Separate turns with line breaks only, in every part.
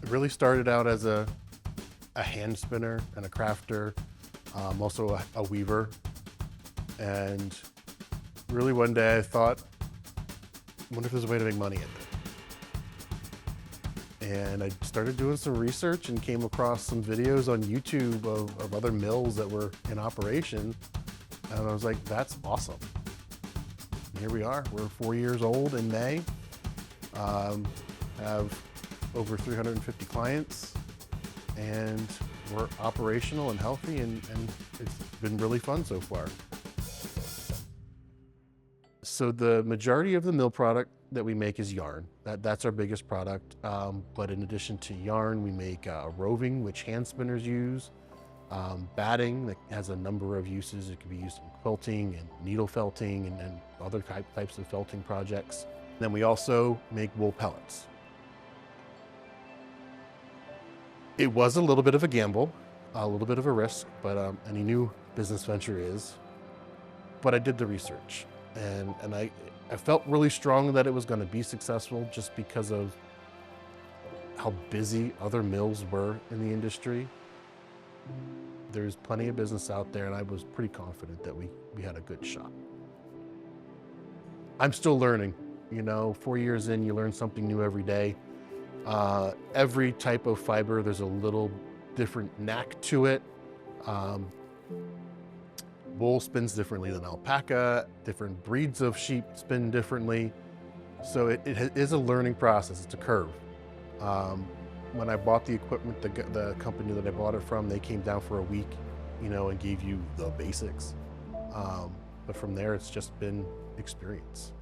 Really started out as a hand spinner and a crafter, also a weaver. And really one day I thought, I wonder if there's a way to make money at it. And I started doing some research and came across some videos on YouTube of other mills that were in operation. And I was like, that's awesome. And here we are, we're 4 years old in May. Have over 350 clients, and we're operational and healthy, and it's been really fun so far. So the majority of the mill product that we make is yarn. That's our biggest product. But in addition to yarn, we make roving, which hand spinners use, batting that has a number of uses. It can be used in quilting and needle felting and other types of felting projects. Then we also make wool pellets. It was a little bit of a gamble, a little bit of a risk, but any new business venture is. But I did the research, and I felt really strong that it was going to be successful just because of how busy other mills were in the industry. There's plenty of business out there, and I was pretty confident that we had a good shot. I'm still learning. You know, 4 years in, you learn something new every day. Every type of fiber, there's a little different knack to it. Wool spins differently than alpaca. Different breeds of sheep spin differently. So it is a learning process. It's a curve. When I bought the equipment, the company that I bought it from, they came down for a week, you know, and gave you the basics. But from there, it's just been experience.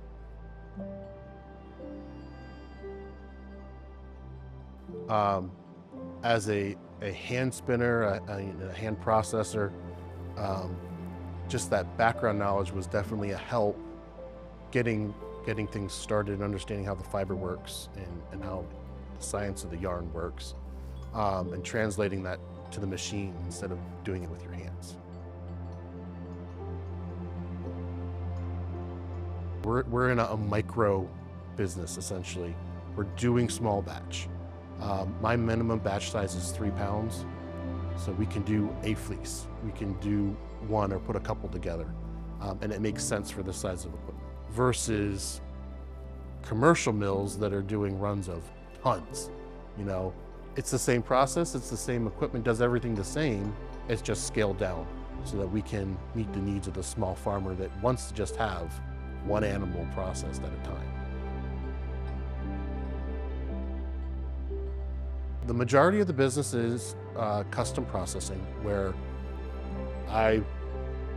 As a hand spinner, a hand processor, just that background knowledge was definitely a help getting things started and understanding how the fiber works and how the science of the yarn works, and translating that to the machine instead of doing it with your hands. We're in a micro business, essentially. We're doing small batch. My minimum batch size is 3 pounds, so we can do a fleece. We can do one or put a couple together, and it makes sense for the size of equipment. Versus commercial mills that are doing runs of tons. You know, it's the same process, it's the same equipment, does everything the same, it's just scaled down so that we can meet the needs of the small farmer that wants to just have one animal processed at a time. The majority of the business is custom processing, where I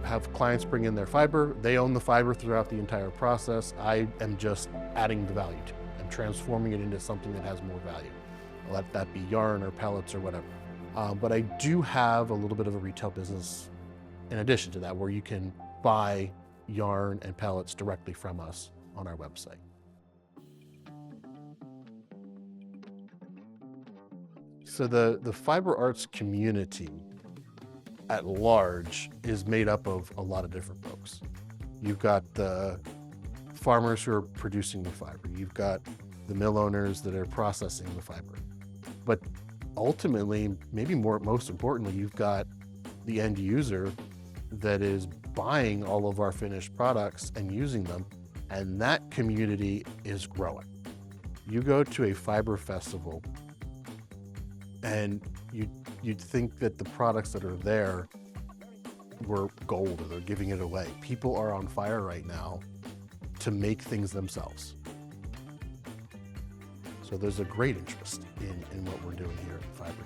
have clients bring in their fiber, they own the fiber throughout the entire process. I am just adding the value to it and transforming it into something that has more value. Let that be yarn or pellets or whatever. But I do have a little bit of a retail business in addition to that, where you can buy yarn and pellets directly from us on our website. So the fiber arts community at large is made up of a lot of different folks. You've got the farmers who are producing the fiber. You've got the mill owners that are processing the fiber. But ultimately, maybe most importantly, you've got the end user that is buying all of our finished products and using them, and that community is growing. You go to a fiber festival and you'd think that the products that are there were gold, or they're giving it away. People are on fire right now to make things themselves. So there's a great interest in what we're doing here at Fiber.